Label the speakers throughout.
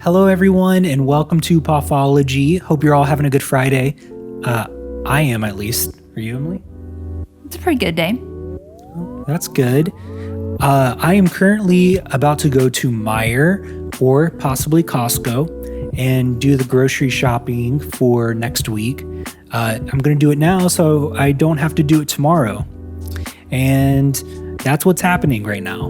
Speaker 1: Hello, everyone, and welcome to Pathology. Hope you're all having a good Friday. I am, at least. Are you, Emily?
Speaker 2: It's a pretty good day.
Speaker 1: That's good. I am currently about to go to Meijer or possibly Costco and do the grocery shopping for next week. I'm going to do it now so I don't have to do it tomorrow. And that's what's happening right now.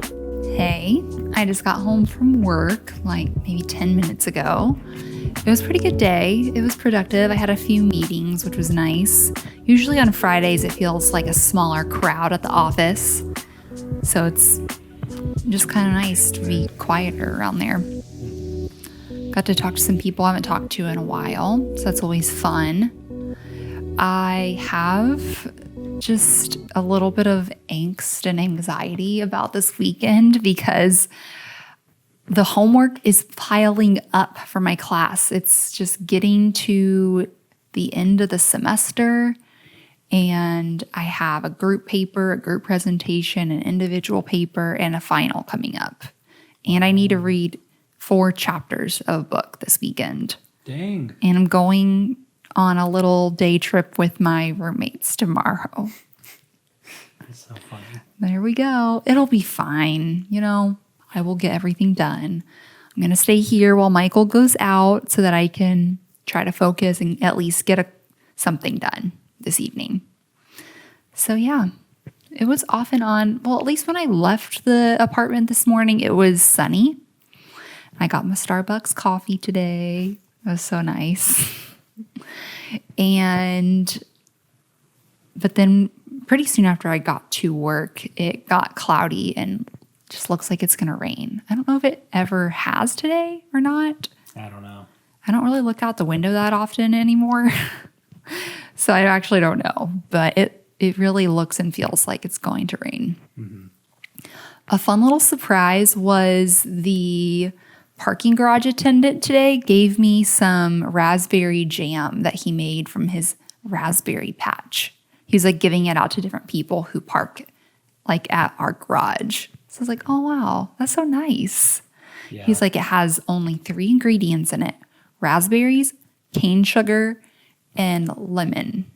Speaker 2: Hey, I just got home from work like maybe 10 minutes ago. It was a pretty good day. It was productive. I had a few meetings, which was nice. Usually on Fridays, it feels like a smaller crowd at the office. So it's just kind of nice to be quieter around there. Got to talk to some people I haven't talked to in a while, so that's always fun. I have just a little bit of angst and anxiety about this weekend because the homework is piling up for my class. It's just getting to the end of the semester, and I have a group paper, a group presentation, an individual paper, and a final coming up. And I need to read 4 chapters of a book this weekend.
Speaker 1: Dang.
Speaker 2: And I'm going on a little day trip with my roommates tomorrow.
Speaker 1: That's so funny.
Speaker 2: There we go. It'll be fine. I will get everything done. I'm going to stay here while Michael goes out so that I can try to focus and at least get something done this evening. So yeah, it was off and on. Well, at least when I left the apartment this morning, it was sunny. I got my Starbucks coffee today. It was so nice. But then pretty soon after I got to work, it got cloudy and just looks like it's going to rain. I don't know if it ever has today or not.
Speaker 1: I don't know.
Speaker 2: I don't really look out the window that often anymore. So I actually don't know, but it really looks and feels like it's going to rain. Mm-hmm. A fun little surprise was the parking garage attendant today gave me some raspberry jam that he made from his raspberry patch. He was like giving it out to different people who park like at our garage. So I was like, oh, wow, that's so nice. Yeah. He's like, it has only 3 ingredients in it: raspberries, cane sugar, and lemon,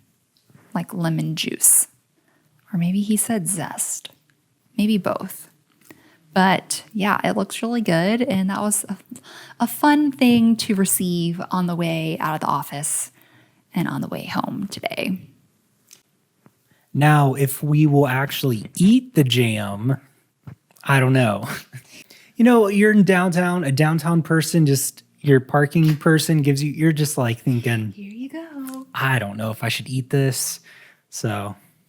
Speaker 2: like lemon juice. Or maybe he said zest. Maybe both. But yeah, it looks really good. And that was a fun thing to receive on the way out of the office and on the way home today.
Speaker 1: Now, if we will actually eat the jam, I don't know. You're in downtown, a downtown person, just your parking person gives you, you're just like thinking,
Speaker 2: here you go.
Speaker 1: I don't know if I should eat this.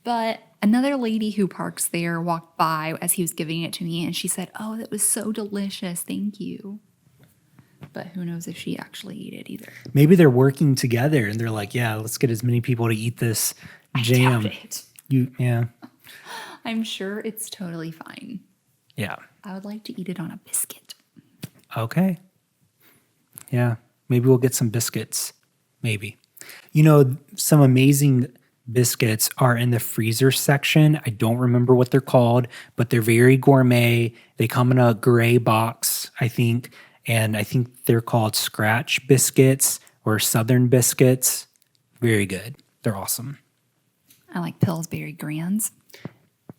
Speaker 2: But another lady who parks there walked by as he was giving it to me, and she said, oh, that was so delicious. Thank you. But who knows if she actually ate it either.
Speaker 1: Maybe they're working together and they're like, yeah, let's get as many people to eat this jam.
Speaker 2: I doubt it.
Speaker 1: Yeah.
Speaker 2: I'm sure it's totally fine.
Speaker 1: Yeah.
Speaker 2: I would like to eat it on a biscuit.
Speaker 1: Okay. Yeah. Maybe we'll get some biscuits. Maybe. Some amazing biscuits are in the freezer section. I don't remember what they're called, but they're very gourmet. They come in a gray box, I think. And I think they're called Scratch Biscuits or Southern Biscuits. Very good. They're awesome.
Speaker 2: I like Pillsbury Grands.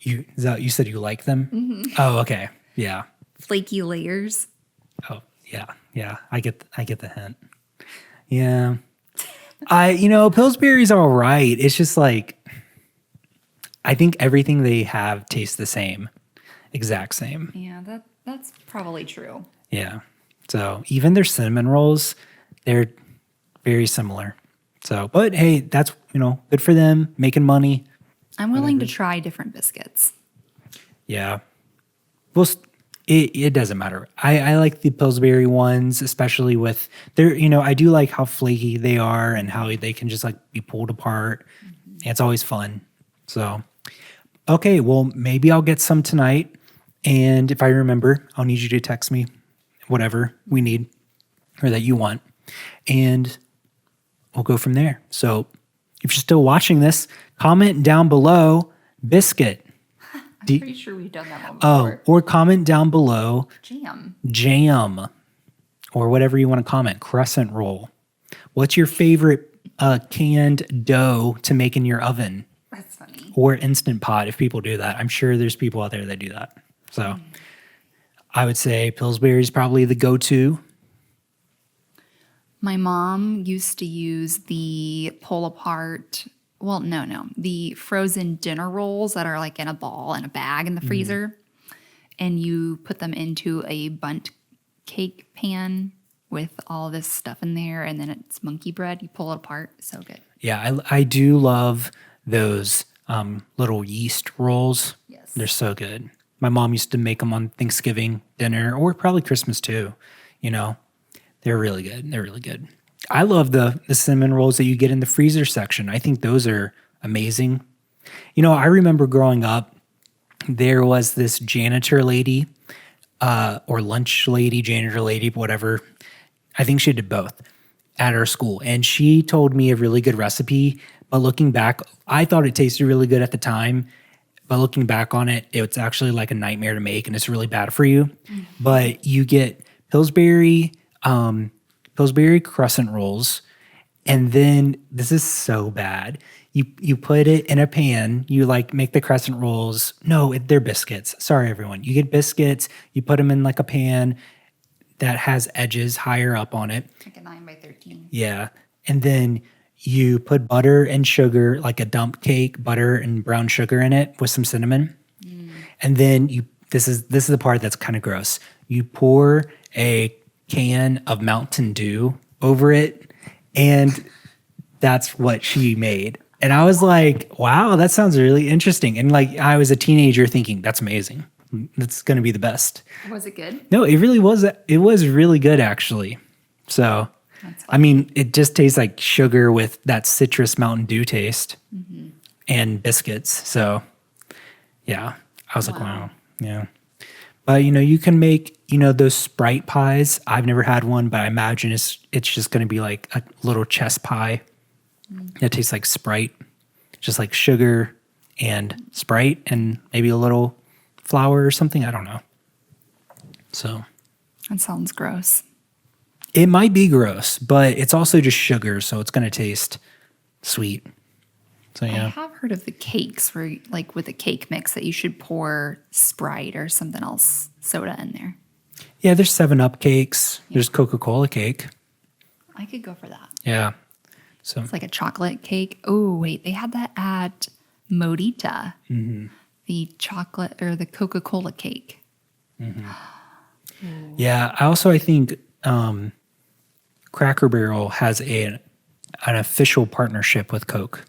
Speaker 1: You said you like them?
Speaker 2: Mm-hmm.
Speaker 1: Oh, okay. Yeah.
Speaker 2: Flaky layers.
Speaker 1: Oh, yeah. Yeah. I get the hint. Yeah. Pillsbury's all right. It's just like, I think everything they have tastes the same. Exact same.
Speaker 2: Yeah, that's probably true.
Speaker 1: Yeah. So even their cinnamon rolls, they're very similar. So, but hey, that's, good for them, making money.
Speaker 2: I'm willing to try different biscuits.
Speaker 1: Yeah. Well, it doesn't matter. I like the Pillsbury ones, especially with their, I do like how flaky they are and how they can just like be pulled apart. Mm-hmm. It's always fun. So, okay, well, maybe I'll get some tonight. And if I remember, I'll need you to text me whatever we need or that you want. And we'll go from there. So if you're still watching this, comment down below biscuit.
Speaker 2: I'm pretty sure we've done that one before.
Speaker 1: Or comment down below
Speaker 2: jam.
Speaker 1: or whatever you want to comment, crescent roll. What's your favorite canned dough to make in your oven?
Speaker 2: That's funny.
Speaker 1: Or Instant Pot if people do that. I'm sure there's people out there that do that. So I would say Pillsbury is probably the go-to.
Speaker 2: My mom used to use the pull apart, the frozen dinner rolls that are like in a ball in a bag in the freezer. And you put them into a bundt cake pan with all this stuff in there. And then it's monkey bread. You pull it apart. So good.
Speaker 1: Yeah, I do love those little yeast rolls.
Speaker 2: Yes.
Speaker 1: They're so good. My mom used to make them on Thanksgiving dinner or probably Christmas too. You know, they're really good. They're really good. I love the cinnamon rolls that you get in the freezer section. I think those are amazing. You know, I remember growing up, there was this janitor lady or lunch lady, janitor lady, whatever. I think she did both at our school. And she told me a really good recipe. But looking back, I thought it tasted really good at the time. But looking back on it, it's actually like a nightmare to make and it's really bad for you. Mm-hmm. But you get Pillsbury crescent rolls. And then this is so bad. You put it in a pan, you like make the crescent rolls. No, they're biscuits. Sorry, everyone. You get biscuits, you put them in like a pan that has edges higher up on it.
Speaker 2: Like a 9x13.
Speaker 1: Yeah. And then you put butter and sugar, like a dump cake, butter and brown sugar in it with some cinnamon. And then this is the part that's kind of gross. You pour a can of Mountain Dew over it, and that's what she made. And I was like, wow, that sounds really interesting. And like I was a teenager thinking, that's amazing. That's going to be the best.
Speaker 2: Was it good?
Speaker 1: No, it really was. It was really good, actually. So, I mean, it just tastes like sugar with that citrus Mountain Dew taste and biscuits. So, yeah, I was like, wow. Yeah. But, you know, you can make, you know, those Sprite pies. I've never had one, but I imagine it's just going to be like a little chess pie. It tastes like Sprite, just like sugar and Sprite and maybe a little flour or something. I don't know. So.
Speaker 2: That sounds gross.
Speaker 1: It might be gross, but it's also just sugar, so it's going to taste sweet. So, yeah.
Speaker 2: I have heard of the cakes where, like with a cake mix, that you should pour Sprite or something else, soda in there.
Speaker 1: Yeah, there's 7-Up cakes. Yeah. There's Coca-Cola cake.
Speaker 2: I could go for that.
Speaker 1: Yeah. So
Speaker 2: it's like a chocolate cake. Oh, wait. They had that at Modita. Mm-hmm. The chocolate or the Coca-Cola cake.
Speaker 1: Mm-hmm. Yeah. I think Cracker Barrel has an official partnership with Coke.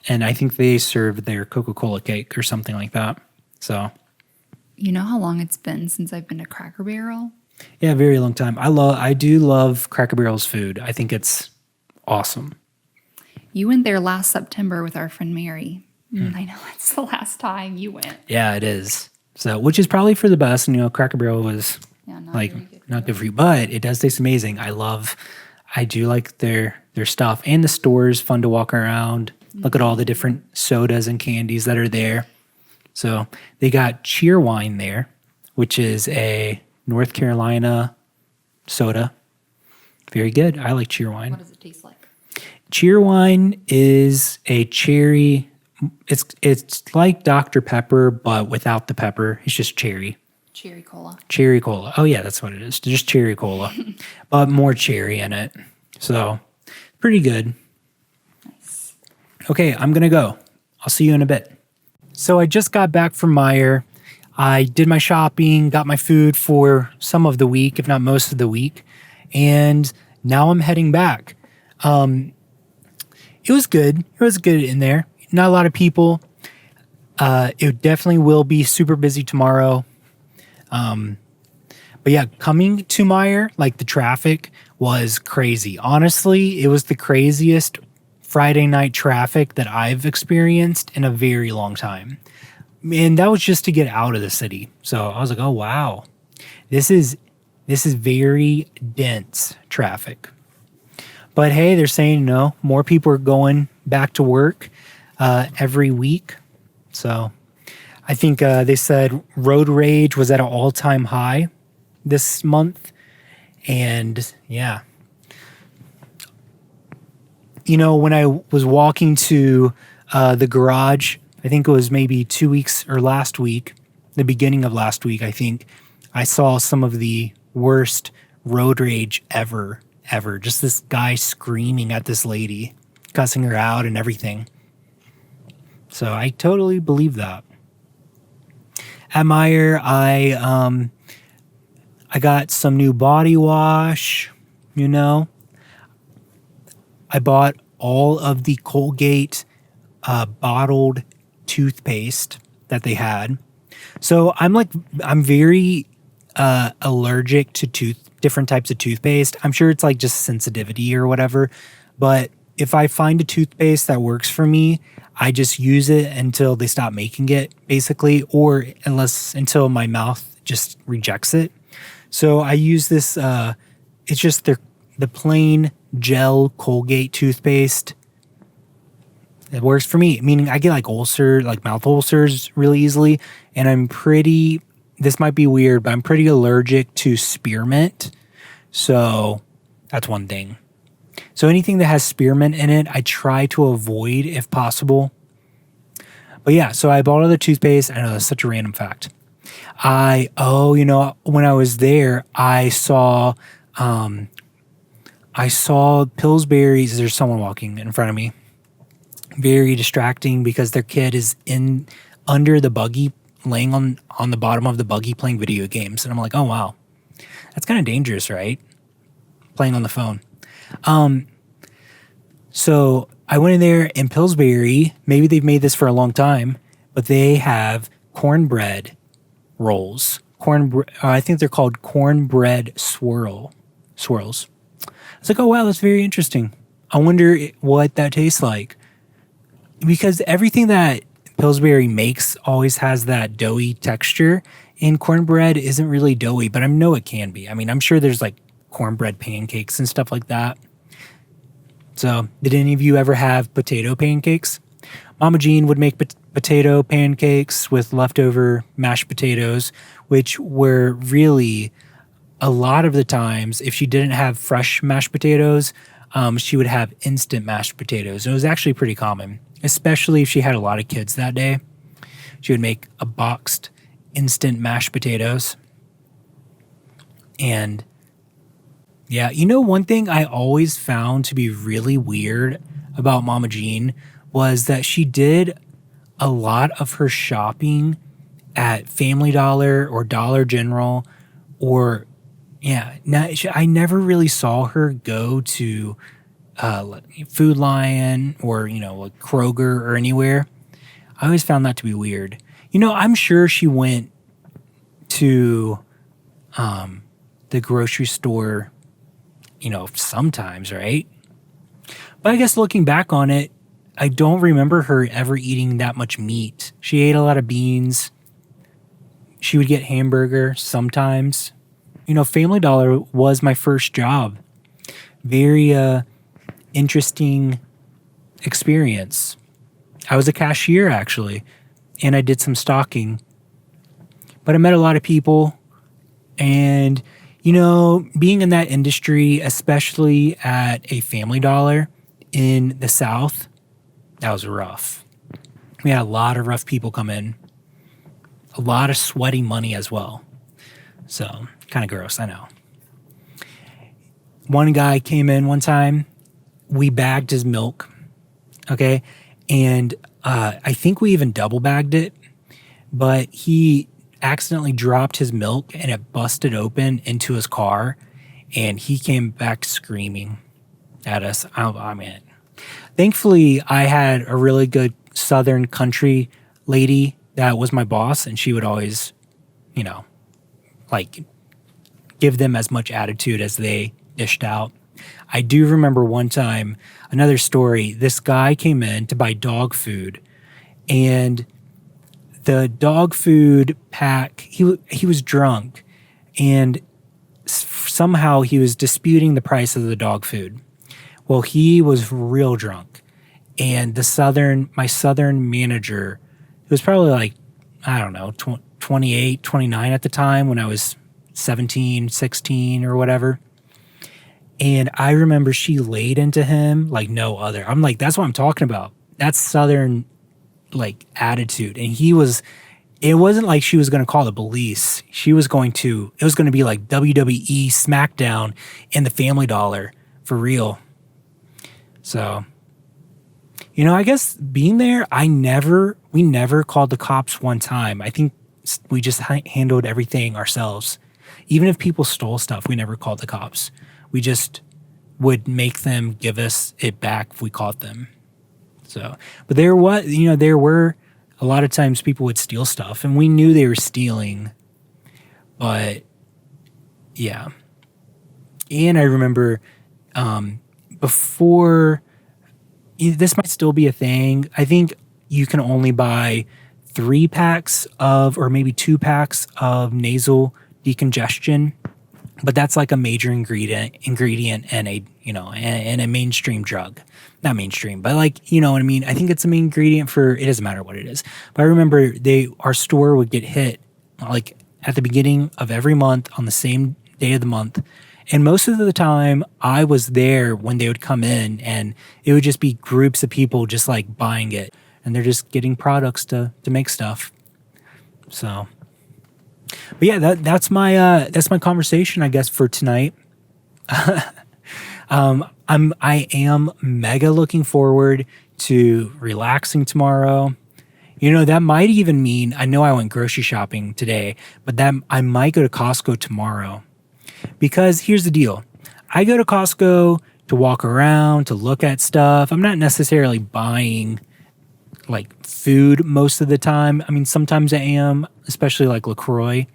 Speaker 1: And I think they serve their Coca-Cola cake or something like that. So.
Speaker 2: You know how long it's been since I've been to Cracker Barrel?
Speaker 1: Yeah, a very long time. I do love Cracker Barrel's food. I think it's awesome.
Speaker 2: You went there last September with our friend Mary. I know it's the last time you went.
Speaker 1: Yeah, it is. So, which is probably for the best. You know, Cracker Barrel was not good for you, but it does taste amazing. I do like their stuff, and the store is fun to walk around. Look at all the different sodas and candies that are there. So they got Cheerwine there, which is a North Carolina soda. Very good. I like Cheerwine.
Speaker 2: What does it taste like?
Speaker 1: Cheerwine is a cherry. It's like Dr. Pepper, but without the pepper. It's just cherry.
Speaker 2: Cherry cola.
Speaker 1: Cherry cola. Oh, yeah, that's what it is. Just cherry cola, but more cherry in it. So pretty good.
Speaker 2: Nice.
Speaker 1: Okay, I'm going to go. I'll see you in a bit. So I just got back from Meijer. I did my shopping, got my food for some of the week, if not most of the week. And now I'm heading back. It was good. It was good in there. Not a lot of people. It definitely will be super busy tomorrow. But yeah, coming to Meijer, like the traffic was crazy. Honestly, it was the craziest Friday night traffic that I've experienced in a very long time. And that was just to get out of the city. So I was like, oh, wow, this is very dense traffic. But hey, they're saying, no, more people are going back to work every week. So I think they said road rage was at an all-time high this month. And yeah, when I was walking to the garage, I think it was maybe 2 weeks or last week, the beginning of last week, I think I saw some of the worst road rage ever. Just this guy screaming at this lady, cussing her out and everything. So I totally believe that. At Meijer, I got some new body wash, I bought all of the Colgate bottled toothpaste that they had. So I'm very allergic to different types of toothpaste. I'm sure it's like just sensitivity or whatever, but if I find a toothpaste that works for me, I just use it until they stop making it, basically, or until my mouth just rejects it. So I use this. It's just the plain gel Colgate toothpaste. It works for me, meaning I get like mouth ulcers really easily, and this might be weird, but I'm pretty allergic to spearmint. So that's one thing. So anything that has spearmint in it, I try to avoid if possible. But yeah, so I bought all the toothpaste. I know that's such a random fact. When I was there, I saw Pillsbury's. There's someone walking in front of me. Very distracting because their kid is under the buggy, laying on the bottom of the buggy playing video games. And I'm like, oh, wow. That's kind of dangerous, right? Playing on the phone. So I went in there in Pillsbury. Maybe they've made this for a long time, but they have cornbread rolls. I think they're called cornbread swirls. I was like, oh, wow, that's very interesting. I wonder what that tastes like. Because everything that Pillsbury makes always has that doughy texture, and cornbread isn't really doughy, but I know it can be. I mean, I'm sure there's like cornbread pancakes and stuff like that. So, did any of you ever have potato pancakes? Mama Jean would make potato pancakes with leftover mashed potatoes, which were really, a lot of the times, if she didn't have fresh mashed potatoes, she would have instant mashed potatoes. And it was actually pretty common, especially if she had a lot of kids that day. She would make a boxed instant mashed potatoes. And yeah, one thing I always found to be really weird about Mama Jean was that she did a lot of her shopping at Family Dollar or Dollar General, or I never really saw her go to Food Lion or like Kroger or anywhere. I always found that to be weird. I'm sure she went to the grocery store sometimes, right? But I guess looking back on it, I don't remember her ever eating that much meat. She ate a lot of beans. She would get hamburger sometimes. Family Dollar was my first job. Very interesting experience. I was a cashier, actually, and I did some stocking. But I met a lot of people, and being in that industry, especially at a Family Dollar in the South, that was rough. We had a lot of rough people come in. A lot of sweaty money as well. So, kind of gross, I know. One guy came in one time. We bagged his milk, okay? And I think we even double bagged it. But he accidentally dropped his milk and it busted open into his car, and he came back screaming at us. I mean, thankfully I had a really good Southern country lady that was my boss, and she would always, give them as much attitude as they dished out. I do remember one time, another story, this guy came in to buy dog food, and the dog food pack, he was drunk, and somehow he was disputing the price of the dog food. Well, he was real drunk, and my southern manager, it was probably like, I don't know, 28, 29 at the time when I was 17, 16 or whatever. And I remember she laid into him like no other. I'm like, that's what I'm talking about. That's Southern like attitude. And it wasn't like she was going to call the police. It was going to be like WWE SmackDown and the Family Dollar for real. So, I guess being there, we never called the cops one time. I think we just handled everything ourselves. Even if people stole stuff, we never called the cops. We just would make them give us it back if we caught them. So, but there were a lot of times people would steal stuff and we knew they were stealing, but yeah. And I remember, before, this might still be a thing. I think you can only buy 3 packs or maybe 2 packs of nasal decongestion, but that's like a major ingredient in a mainstream drug. Not mainstream, but like, you know what I mean? I think it's a main ingredient it doesn't matter what it is. But I remember our store would get hit like at the beginning of every month on the same day of the month. And most of the time I was there when they would come in, and it would just be groups of people just like buying it, and they're just getting products to make stuff. So, but yeah, that's my conversation, I guess, for tonight. I am mega looking forward to relaxing tomorrow. That might even mean, I know I went grocery shopping today, but that I might go to Costco tomorrow. Because here's the deal. I go to Costco to walk around, to look at stuff. I'm not necessarily buying like food most of the time. I mean, sometimes I am, especially like LaCroix.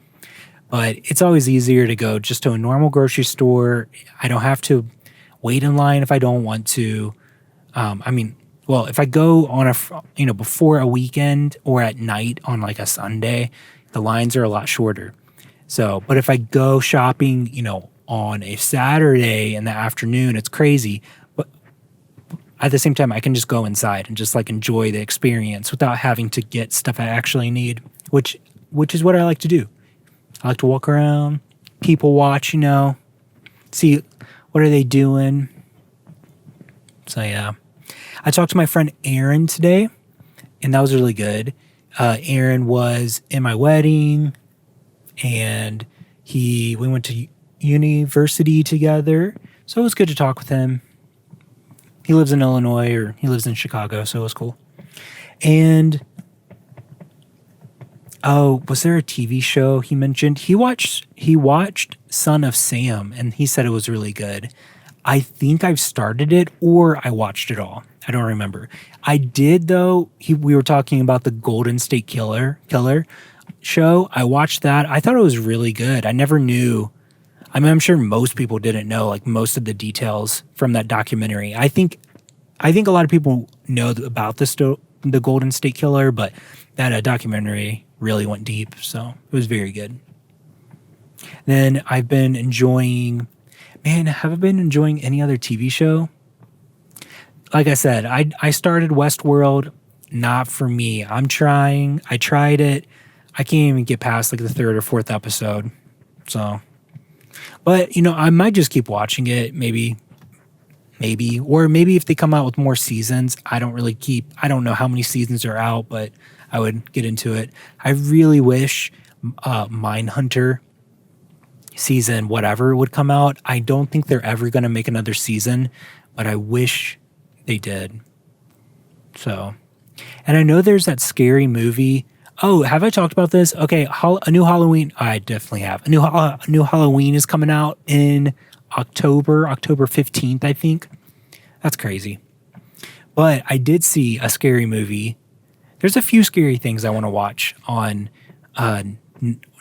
Speaker 1: But it's always easier to go just to a normal grocery store. I don't have to wait in line if I don't want to. If I go on before a weekend or at night on like a Sunday, the lines are a lot shorter. So, but if I go shopping, on a Saturday in the afternoon, it's crazy. But at the same time, I can just go inside and just like enjoy the experience without having to get stuff I actually need, which is what I like to do. I like to walk around, people watch, see what are they doing. So yeah, I talked to my friend Aaron today, and that was really good. Aaron was in my wedding, and we went to university together. So it was good to talk with him. He lives in Illinois, or he lives in Chicago, so it was cool. And was there a TV show he mentioned? He watched Son of Sam, and he said it was really good. I think I've started it, or I watched it all. I don't remember. I did though. We were talking about the Golden State Killer show. I watched that. I thought it was really good. I never knew. I mean, I'm sure most people didn't know like most of the details from that documentary. I think a lot of people know about the Golden State Killer, but that documentary really went deep. So it was very good. Then I've been enjoying. Man, have I been enjoying any other TV show? Like I said, I started Westworld. Not for me. I tried it. I can't even get past like the 3rd or 4th episode. So, but I might just keep watching it. Maybe, or maybe if they come out with more seasons. I don't know how many seasons are out, but I would get into it. I really wish Mindhunter season whatever would come out. I don't think they're ever going to make another season, but I wish they did. So, and I know there's that scary movie. Oh, have I talked about this? Okay, a new Halloween. I definitely have. A new Halloween is coming out in October 15th, I think. That's crazy. But I did see a scary movie. There's a few scary things I want to watch on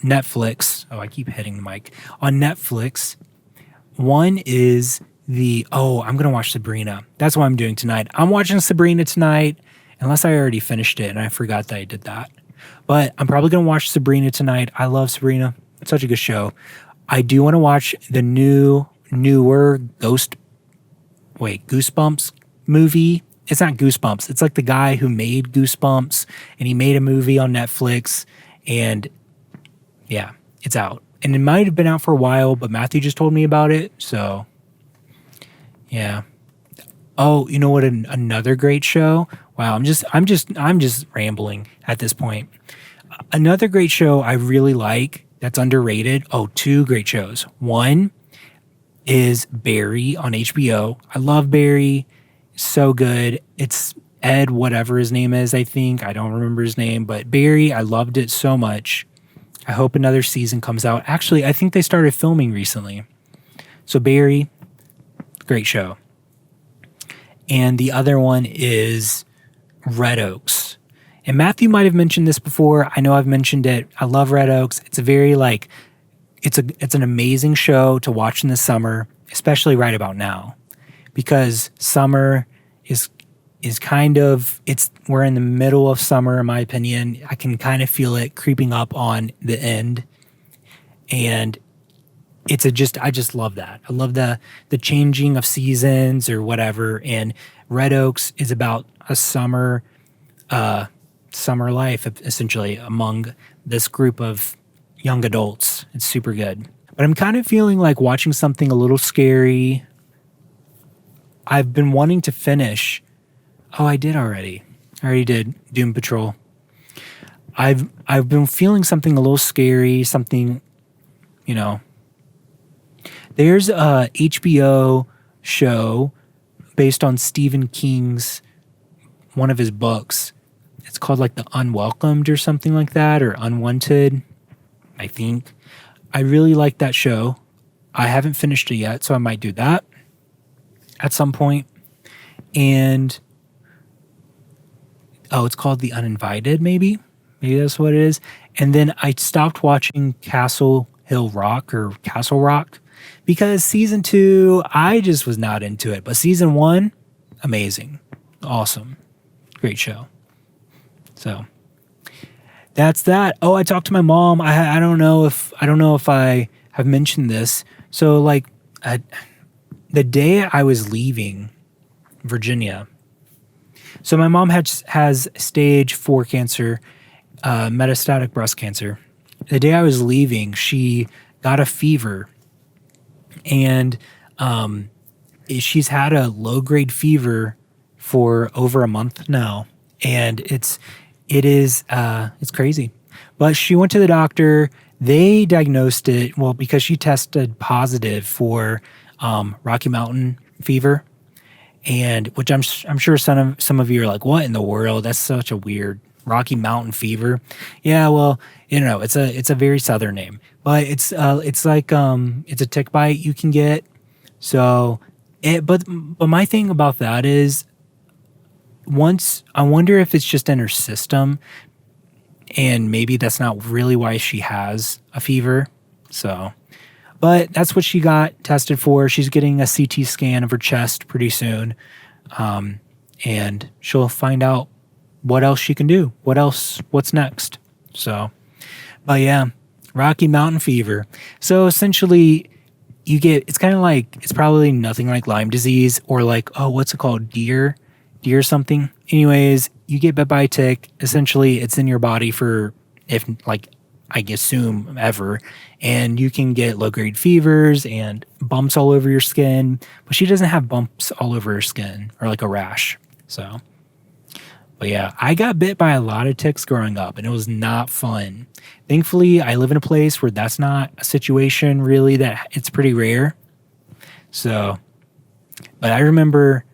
Speaker 1: Netflix. Oh, I keep hitting the mic. On Netflix. One is I'm going to watch Sabrina. That's what I'm doing tonight. I'm watching Sabrina tonight, unless I already finished it and I forgot that I did that. But I'm probably going to watch Sabrina tonight. I love Sabrina. It's such a good show. I do want to watch the newer Goosebumps movie. It's not Goosebumps. It's like the guy who made Goosebumps, and he made a movie on Netflix, and yeah, it's out. And it might have been out for a while, but Matthew just told me about it, so Yeah. Oh, you know what? Another great show. Wow, I'm just rambling at this point. Another great show I really like that's underrated. Oh, two great shows. One is Barry on HBO. I love Barry. So good. It's Ed, whatever his name is, I think. I don't remember his name, but Barry, I loved it so much. I hope another season comes out. Actually, I think they started filming recently. So Barry, great show. And the other one is Red Oaks. And Matthew might have mentioned this before. I know I've mentioned it. I love Red Oaks. It's a very it's an amazing show to watch in the summer, especially right about now, because summer is kind of, we're in the middle of summer in my opinion. I can kind of feel it creeping up on the end, and I just love that. I love the changing of seasons or whatever. And Red Oaks is about a summer life essentially among this group of young adults. It's super good. But I'm kind of feeling like watching something a little scary. I've been wanting to finish. Oh, I did already. I already did Doom Patrol. I've been feeling something a little scary, something, there's a HBO show based on Stephen King's, one of his books. It's called like The Unwelcomed or something like that, or Unwanted, I think. I really like that show. I haven't finished it yet, so I might do that at some point. And it's called The Uninvited, maybe. Maybe that's what it is. And then I stopped watching Castle Rock because season 2, I just was not into it. But season 1, amazing. Awesome. Great show. So that's that. Oh, I talked to my mom. I don't know if I have mentioned this. So the day I was leaving Virginia, so my mom has stage 4 cancer, metastatic breast cancer. The day I was leaving, she got a fever, and she's had a low-grade fever for over a month now, and it's crazy. But she went to the doctor. They diagnosed it, because she tested positive for Rocky Mountain fever, and which I'm sure some of you are like, what in the world? That's such a weird Rocky Mountain fever. Yeah, well, it's a very southern name, but it's like it's a tick bite you can get. So, but my thing about that is, I wonder if it's just in her system, and maybe that's not really why she has a fever. So, but that's what she got tested for. She's getting a CT scan of her chest pretty soon, and she'll find out what else she can do. What's next? So, but yeah, Rocky Mountain fever. So essentially, it's kind of like, it's probably nothing like Lyme disease or what's it called? Deer something. Anyways, you get bit by a tick. Essentially, it's in your body for, I assume ever, and you can get low-grade fevers and bumps all over your skin, but she doesn't have bumps all over her skin or like a rash. So, but yeah, I got bit by a lot of ticks growing up, and it was not fun. Thankfully, I live in a place where that's not a situation really, that it's pretty rare. So, but I remember,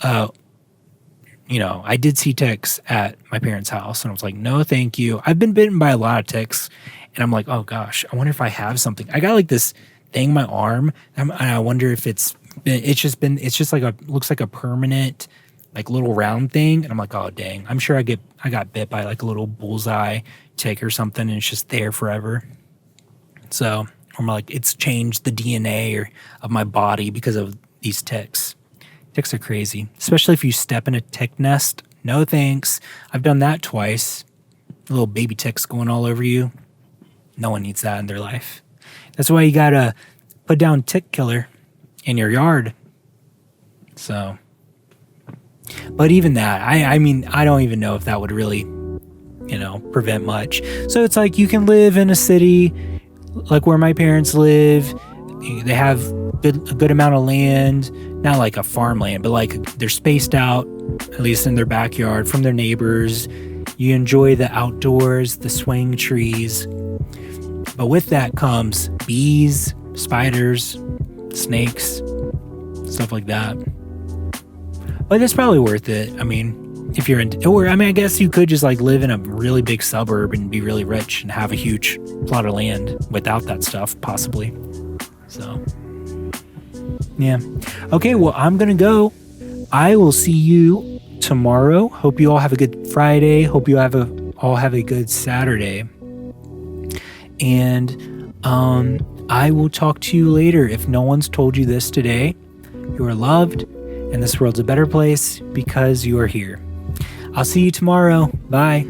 Speaker 1: I did see ticks at my parents' house, and I was like, no, thank you. I've been bitten by a lot of ticks, and I'm like, oh gosh, I wonder if I have something. I got this thing in my arm, and I wonder if it's just looks like a permanent, little round thing. And I'm like, oh dang, I'm sure I got bit by a little bullseye tick or something, and it's just there forever. So I'm like, it's changed the DNA of my body because of these ticks. Ticks are crazy, especially if you step in a tick nest. No thanks. I've done that twice. Little baby ticks going all over you. No one needs that in their life. That's why you gotta put down tick killer in your yard. So, but even that, I mean, I don't even know if that would really, prevent much. So it's like you can live in a city like where my parents live. They have a good amount of land, not like a farmland, but like they're spaced out, at least in their backyard, from their neighbors. You enjoy the outdoors, the swaying trees. But with that comes bees, spiders, snakes, stuff like that. But it's probably worth it. I mean, if you're in, or I mean, I guess you could just like live in a really big suburb and be really rich and have a huge plot of land without that stuff, possibly. So, yeah. Okay, well, I'm going to go. I will see you tomorrow. Hope you all have a good Friday. Hope you all have a good Saturday. And I will talk to you later. If no one's told you this today, you are loved, and this world's a better place because you are here. I'll see you tomorrow. Bye.